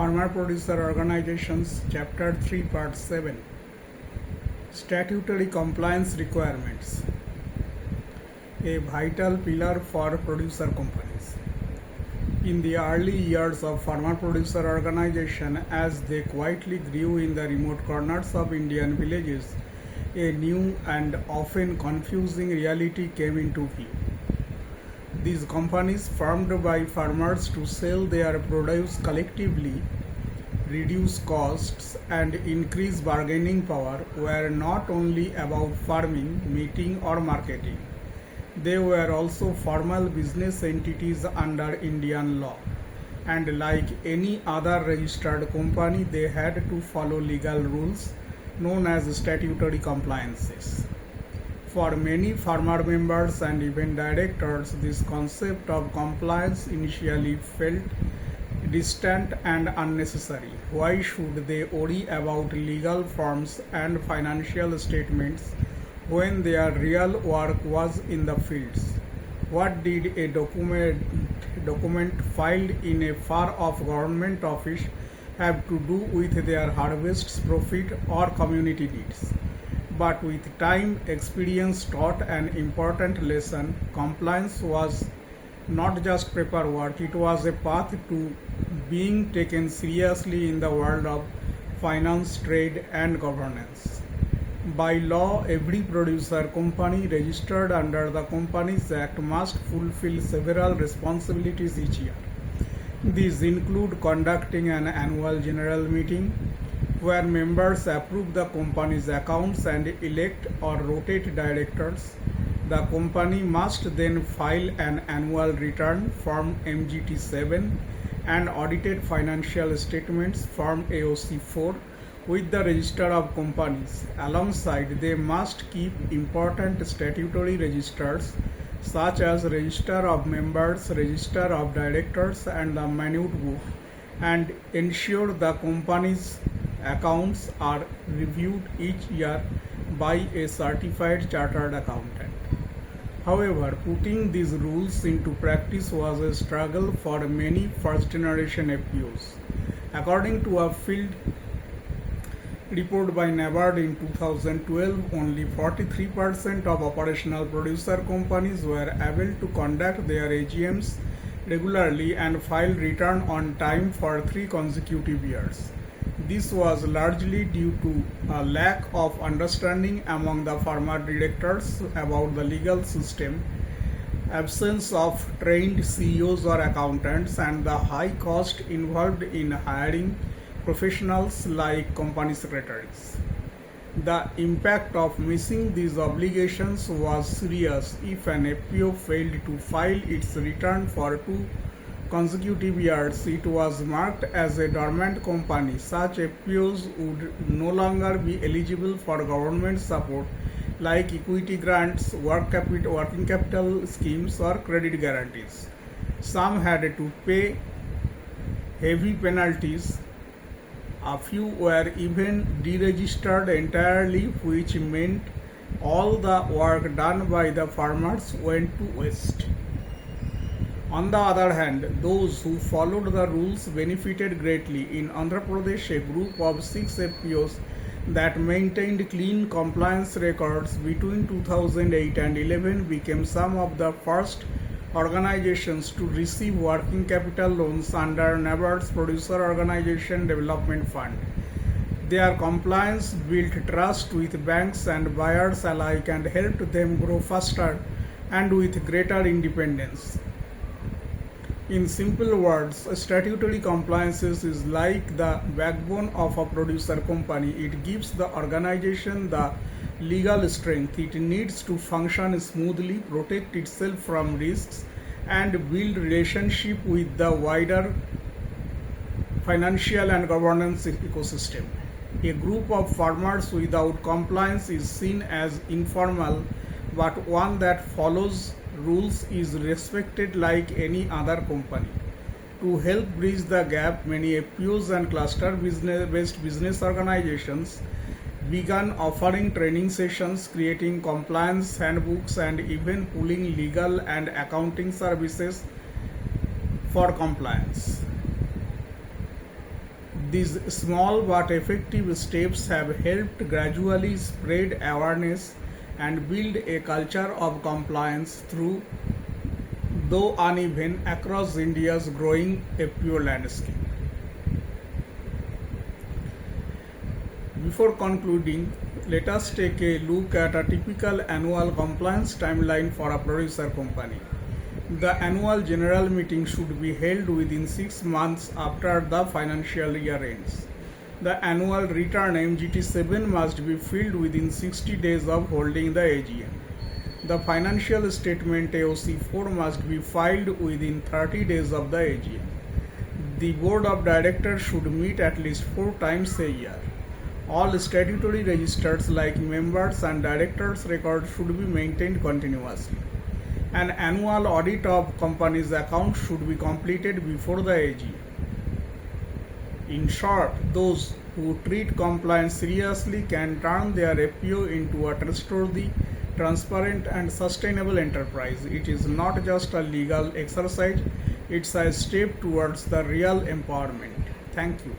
Farmer Producer Organizations, Chapter 3, Part 7 Statutory Compliance Requirements, a vital pillar for producer companies. In the early years of farmer producer organization, as they quietly grew in the remote corners of Indian villages, a new and often confusing reality came into view. These companies, formed by farmers to sell their produce collectively, reduce costs, and increase bargaining power, were not only about farming, meeting, or marketing. They were also formal business entities under Indian law, and like any other registered company, they had to follow legal rules known as statutory compliances. For many farmer members and even directors, this concept of compliance initially felt distant and unnecessary. Why should they worry about legal forms and financial statements when their real work was in the fields? What did a document filed in a far-off government office have to do with their harvests, profit, or community needs? But with time, experience taught an important lesson. Compliance was not just paperwork, it was a path to being taken seriously in the world of finance, trade, and governance. By law, every producer company registered under the Companies Act must fulfill several responsibilities each year. These include conducting an annual general meeting, where members approve the company's accounts and elect or rotate directors. The company must then file an annual return, Form MGT 7, and audited financial statements, Form AOC 4, with the Register of Companies. Alongside, they must keep important statutory registers such as Register of Members, Register of Directors, and the Minute Book, and ensure the company's accounts are reviewed each year by a certified chartered accountant. However, putting these rules into practice was a struggle for many first-generation FPOs. According to a field report by NABARD in 2012, only 43% of operational producer companies were able to conduct their AGMs regularly and file return on time for 3 consecutive years. This was largely due to a lack of understanding among the farmer directors about the legal system, absence of trained CEOs or accountants, and the high cost involved in hiring professionals like company secretaries. The impact of missing these obligations was serious. If an FPO failed to file its return for 2 consecutive years, it was marked as a dormant company. Such FPOs would no longer be eligible for government support like equity grants, working capital schemes, or credit guarantees. Some had to pay heavy penalties. A few were even deregistered entirely, which meant all the work done by the farmers went to waste. On the other hand, those who followed the rules benefited greatly. In Andhra Pradesh, a group of 6 FPOs that maintained clean compliance records between 2008 and 11 became some of the first organizations to receive working capital loans under NABARD's Producer Organization Development Fund. Their compliance built trust with banks and buyers alike and helped them grow faster and with greater independence. In simple words, statutory compliances is like the backbone of a producer company. It gives the organization the legal strength it needs to function smoothly, protect itself from risks, and build relationship with the wider financial and governance ecosystem. A group of farmers without compliance is seen as informal, but one that follows rules is respected like any other company. To help bridge the gap, many FPOs and cluster-based business organizations began offering training sessions, creating compliance handbooks, and even pooling legal and accounting services for compliance. These small but effective steps have helped gradually spread awareness and build a culture of compliance through, though uneven, across India's growing FPO landscape. Before concluding, let us take a look at a typical annual compliance timeline for a producer company. The annual general meeting should be held within 6 months after the financial year ends. The annual return MGT7 must be filled within 60 days of holding the AGM. The financial statement AOC4 must be filed within 30 days of the AGM. The board of directors should meet at least 4 times a year. All statutory registers like members and directors' records should be maintained continuously. An annual audit of company's accounts should be completed before the AGM. In short, those who treat compliance seriously can turn their FPO into a trustworthy, transparent and sustainable enterprise. It is not just a legal exercise, it's a step towards the real empowerment. Thank you.